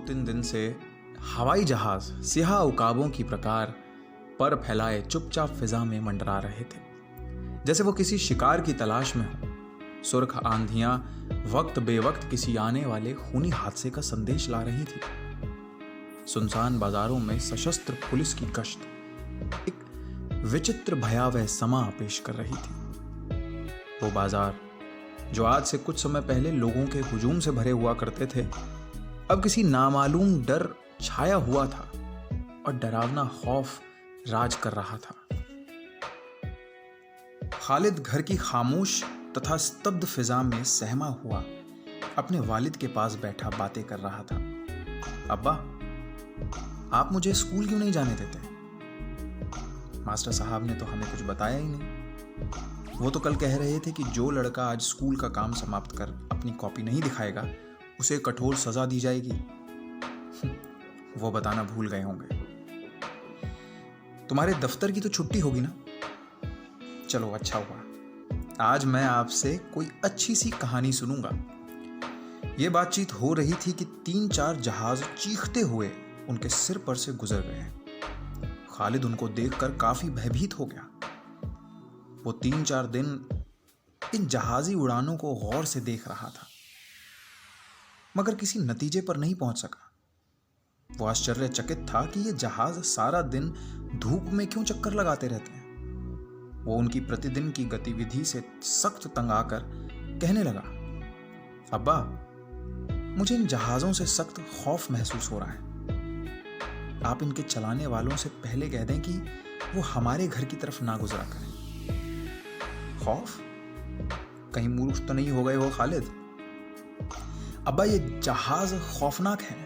2-3 दिन से हवाई जहाज सियाह उकाबों की प्रकार पर फैलाए चुपचाप फिजा में मंडरा रहे थे, जैसे वो किसी शिकार की तलाश में हो। सुर्ख आंधियां वक्त बेवक्त किसी आने वाले खूनी हादसे का संदेश ला रही थी। सुनसान बाजारों में सशस्त्र पुलिस की गश्त एक विचित्र भयावह समा पेश कर रही थी। वो बाजार जो आज से कुछ समय पहले लोगों के हुजूम से भरे हुआ करते थे, अब किसी नामालूम डर छाया हुआ था और डरावना खौफ राज कर रहा था। खालिद घर की खामोश तथा स्तब्ध फिजा में सहमा हुआ अपने वालिद के पास बैठा बातें कर रहा था। अब्बा, आप मुझे स्कूल क्यों नहीं जाने देते? मास्टर साहब ने तो हमें कुछ बताया ही नहीं। वो तो कल कह रहे थे कि जो लड़का आज स्कूल का काम समाप्त कर अपनी कॉपी नहीं दिखाएगा, उसे कठोर सजा दी जाएगी। वो बताना भूल गए होंगे। तुम्हारे दफ्तर की तो छुट्टी होगी ना? चलो अच्छा हुआ, आज मैं आपसे कोई अच्छी सी कहानी सुनूंगा। ये बातचीत हो रही थी कि 3-4 जहाज चीखते हुए उनके सिर पर से गुजर गए। खालिद उनको देखकर काफी भयभीत हो गया। वो 3-4 दिन इन जहाजी उड़ानों को गौर से देख रहा था, मगर किसी नतीजे पर नहीं पहुंच सका। वो आश्चर्यचकित था कि ये जहाज सारा दिन धूप में क्यों चक्कर लगाते रहते हैं। वो उनकी प्रतिदिन की गतिविधि से सख्त तंग आकर कहने लगा, अब्बा, मुझे इन जहाजों से सख्त खौफ महसूस हो रहा है। आप इनके चलाने वालों से पहले कह दें कि वो हमारे घर की तरफ ना गुजरा करें। खौफ? कहीं मूर्ख तो नहीं हो गए हो खालिद? अब्बा, ये जहाज खौफनाक है।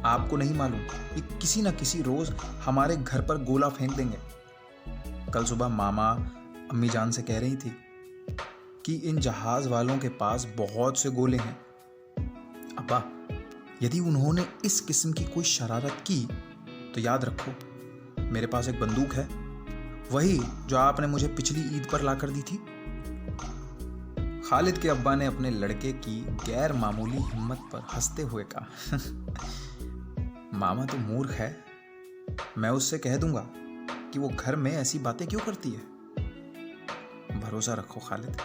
आपको नहीं मालूम ये किसी ना किसी रोज हमारे घर पर गोला फेंक देंगे। कल सुबह मामा अम्मी जान से कह रही थी कि इन जहाज वालों के पास बहुत से गोले हैं। अब्बा, यदि उन्होंने इस किस्म की कोई शरारत की तो याद रखो, मेरे पास एक बंदूक है, वही जो आपने मुझे पिछली ईद पर ला कर दी थी। खालिद के अब्बा ने अपने लड़के की गैर मामूली हिम्मत पर हंसते हुए कहा, मामा तो मूर्ख है, मैं उससे कह दूंगा कि वो घर में ऐसी बातें क्यों करती है। भरोसा रखो खालिद,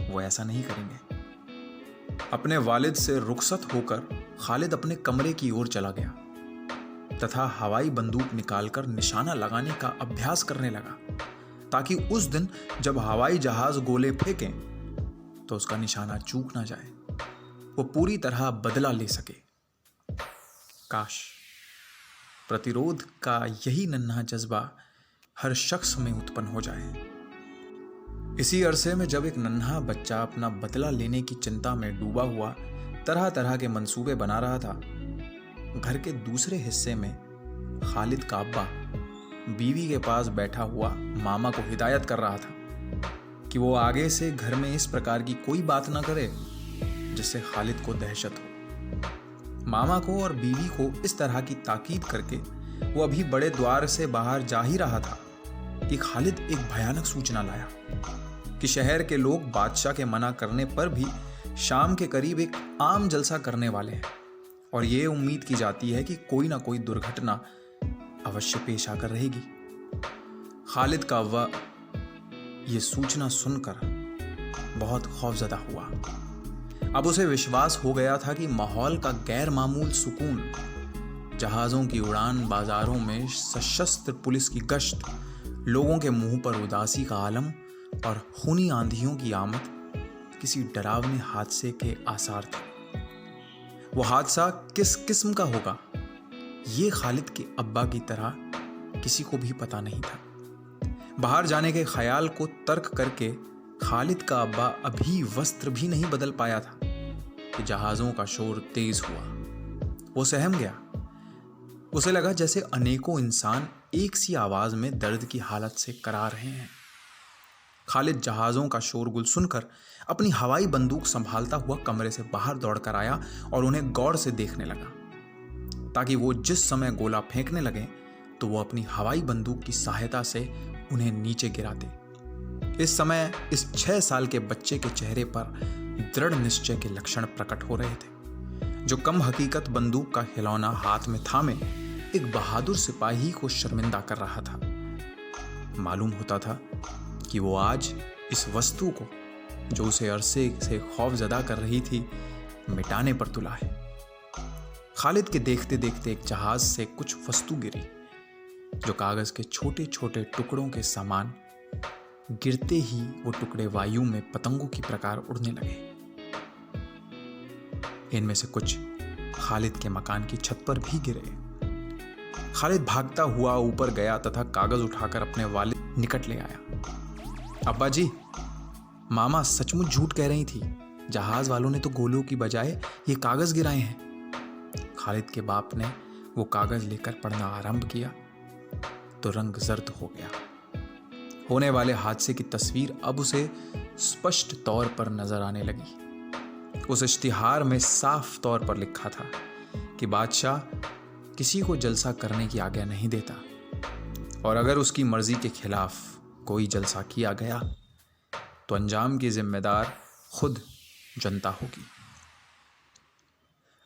वो ऐसा नहीं करेंगे। अपने वालिद से रुखसत होकर खालिद अपने कमरे की ओर चला गया तथा हवाई बंदूक निकालकर निशाना लगाने का अभ्यास करने लगा, ताकि उस दिन जब हवाई जहाज गोले फेंकें तो उसका निशाना चूक ना जाए, वो पूरी तरह बदला ले सके। काश प्रतिरोध का यही नन्हा जज्बा हर शख्स में उत्पन्न हो जाए। इसी अरसे में जब एक नन्हा बच्चा अपना बदला लेने की चिंता में डूबा हुआ तरह तरह के मंसूबे बना रहा था, घर के दूसरे हिस्से में खालिद का अब्बा बीवी के पास बैठा हुआ मामा को हिदायत कर रहा था कि वो आगे से घर में इस प्रकार की कोई बात ना करे जिससे खालिद को दहशत हो। मामा को और बीवी को इस तरह की ताकीद करके वो अभी बड़े द्वार से बाहर जा ही रहा था कि खालिद एक भयानक सूचना लाया कि शहर के लोग बादशाह के मना करने पर भी शाम के करीब एक आम जलसा करने वाले हैं और ये उम्मीद की जाती है कि कोई ना कोई दुर्घटना अवश्य पेश आकर रहेगी। खालिद का अव्वा ये सूचना सुनकर बहुत खौफजदा हुआ। अब उसे विश्वास हो गया था कि माहौल का गैर मामूल सुकून, जहाज़ों की उड़ान, बाजारों में सशस्त्र पुलिस की गश्त, लोगों के मुंह पर उदासी का आलम और खूनी आंधियों की आमद किसी डरावने हादसे के आसार थे। वो हादसा किस किस्म का होगा, ये खालिद के अब्बा की तरह किसी को भी पता नहीं था। बाहर जाने के ख्याल को तर्क करके खालिद का अब्बा अभी वस्त्र भी नहीं बदल पाया था कि जहाज़ों का शोर तेज हुआ। वो सहम गया। उसे लगा जैसे अनेकों इंसान एक सी आवाज में दर्द की हालत से करा रहे हैं। खालिद जहाज़ों का शोरगुल सुनकर अपनी हवाई बंदूक संभालता हुआ कमरे से बाहर दौड़कर आया और उन्हें गौर से देखने लगा, ताकि वो जिस समय गोला फेंकने लगे तो वो अपनी हवाई बंदूक की सहायता से उन्हें नीचे गिरा दे। इस समय इस 6 साल के बच्चे के चेहरे पर दृढ़ निश्चय के लक्षण प्रकट हो रहे थे। जो कम हकीकत बंदूक का खिलौना हाथ में थामे एक बहादुर सिपाही को शर्मिंदा कर रहा था। मालूम होता था कि वो आज इस वस्तु को, जो उसे अरसे से खौफजदा कर रही थी, मिटाने पर तुला है। खालिद के देखते देखते एक जहाज से कुछ वस्तु गिरी, जो कागज के छोटे छोटे टुकड़ों के समान। गिरते ही वो टुकड़े वायु में पतंगों की प्रकार उड़ने लगे। इनमें से कुछ खालिद के मकान की छत पर भी गिरे। खालिद भागता हुआ ऊपर गया तथा कागज उठाकर अपने वालिद निकट ले आया। अब्बा जी, मामा सचमुच झूठ कह रही थी। जहाज वालों ने तो गोलों की बजाय ये कागज गिराए हैं। खालिद के बाप ने वो कागज लेकर पढ़ना आरंभ किया तो रंग जर्द हो गया। होने वाले हादसे की तस्वीर अब उसे स्पष्ट तौर पर नजर आने लगी। उस इश्तिहार में साफ तौर पर लिखा था कि बादशाह किसी को जलसा करने की आज्ञा नहीं देता, और अगर उसकी मर्जी के खिलाफ कोई जलसा किया गया तो अंजाम की जिम्मेदार खुद जनता होगी।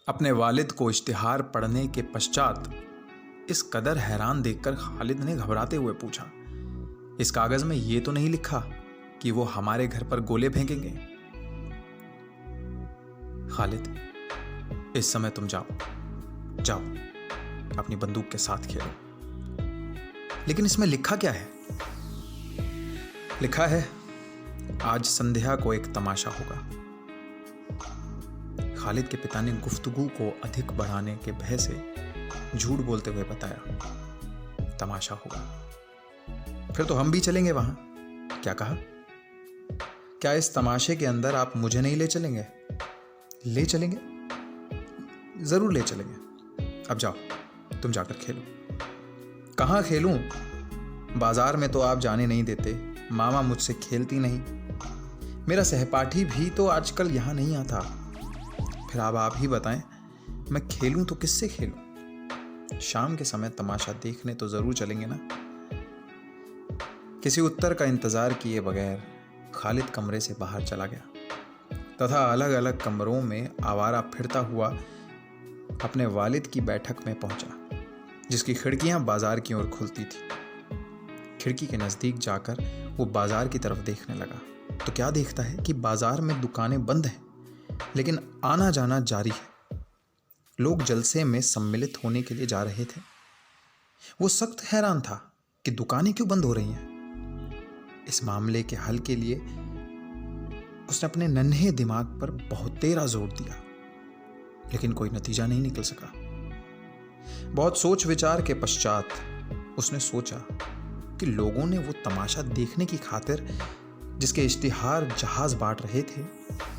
अपने वालिद को इश्तिहार पढ़ने के पश्चात इस कदर हैरान देखकर खालिद ने घबराते हुए पूछा, इस कागज में ये तो नहीं लिखा कि वो हमारे घर पर गोले फेंकेंगे? खालिद, इस समय तुम जाओ अपनी बंदूक के साथ खेलो। लेकिन इसमें लिखा क्या है? लिखा है, आज संध्या को एक तमाशा होगा। खालिद के पिता ने गुफ्तगू को अधिक बढ़ाने के भय से झूठ बोलते हुए बताया, तमाशा होगा। फिर तो हम भी चलेंगे वहां। क्या कहा? क्या इस तमाशे के अंदर आप मुझे नहीं ले चलेंगे? ले चलेंगे, जरूर ले चलेंगे। अब जाओ, तुम जाकर खेलो। कहाँ खेलूं? बाजार में तो आप जाने नहीं देते। मामा मुझसे खेलती नहीं। मेरा सहपाठी भी तो आजकल यहाँ नहीं आता। फिर अब आप ही बताएं, मैं खेलूं तो किससे खेलूं? शाम के समय तमाशा देखने तो जरूर चलेंगे ना। किसी उत्तर का इंतजार किए बगैर खालिद कमरे से बाहर चला गया तथा अलग अलग कमरों में आवारा फिरता हुआ अपने वालिद की बैठक में पहुंचा, जिसकी खिड़कियां बाजार की ओर खुलती थी। खिड़की के नजदीक जाकर वो बाजार की तरफ देखने लगा तो क्या देखता है कि बाजार में दुकानें बंद हैं, लेकिन आना जाना जारी है। लोग जलसे में सम्मिलित होने के लिए जा रहे थे। वो सख्त हैरान था कि दुकानें क्यों बंद हो रही हैं। इस मामले के हल के लिए उसने अपने नन्हे दिमाग पर बहुत तेरा जोर दिया, लेकिन कोई नतीजा नहीं निकल सका। बहुत सोच विचार के पश्चात उसने सोचा कि लोगों ने वो तमाशा देखने की खातिर जिसके इश्तिहार जहाज बांट रहे थे,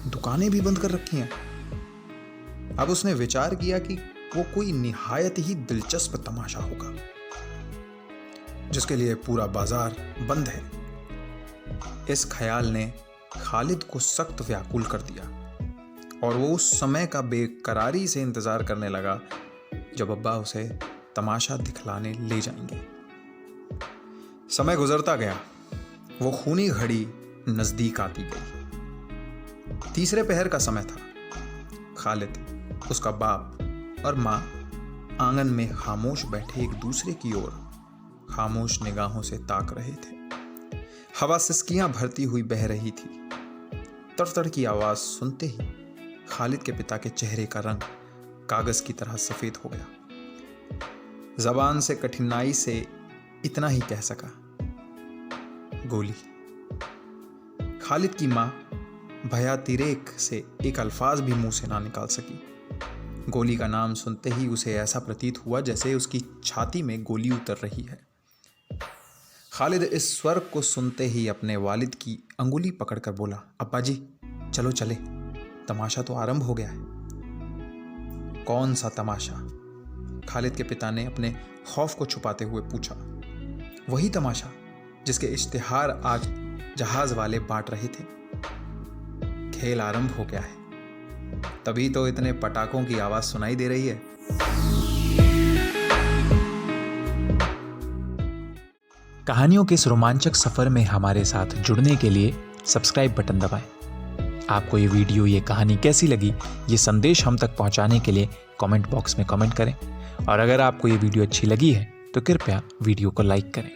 दुकानें भी बंद कर रखी हैं। अब उसने विचार किया कि वो कोई निहायत ही दिलचस्प तमाशा होगा जिसके लिए पूरा बाजार बंद है। इस ख्याल ने खालिद को सख्त व्याकुल कर दिया और वो उस समय का बेकरारी से इंतजार करने लगा जब अब्बा उसे तमाशा दिखलाने ले जाएंगे। समय गुजरता गया। वो खूनी घड़ी नजदीक आती गई। तीसरे पहर का समय था। खालिद, उसका बाप और माँ आंगन में खामोश बैठे एक दूसरे की ओर खामोश निगाहों से ताक रहे थे। हवा सिसकियां भरती हुई बह रही थी। तड़तड़ की आवाज सुनते ही खालिद के पिता के चेहरे का रंग कागज की तरह सफेद हो गया। जबान से कठिनाई से इतना ही कह सका, गोली। खालिद की मां भयातिरेक से एक अल्फाज भी मुंह से ना निकाल सकी। गोली का नाम सुनते ही उसे ऐसा प्रतीत हुआ जैसे उसकी छाती में गोली उतर रही है। खालिद इस स्वर को सुनते ही अपने वालिद की अंगुली पकड़कर बोला, अब्बा जी चलो चले, तमाशा तो आरंभ हो गया है। कौन सा तमाशा? खालिद के पिता ने अपने खौफ को छुपाते हुए पूछा। वही तमाशा जिसके इश्तिहार आज जहाज वाले बांट रहे थे। खेल आरंभ हो गया है, तभी तो इतने पटाखों की आवाज सुनाई दे रही है। कहानियों के इस रोमांचक सफर में हमारे साथ जुड़ने के लिए सब्सक्राइब बटन दबाएं। आपको ये वीडियो, ये कहानी कैसी लगी, ये संदेश हम तक पहुंचाने के लिए कमेंट बॉक्स में कमेंट करें। और अगर आपको ये वीडियो अच्छी लगी है तो कृपया वीडियो को लाइक करें।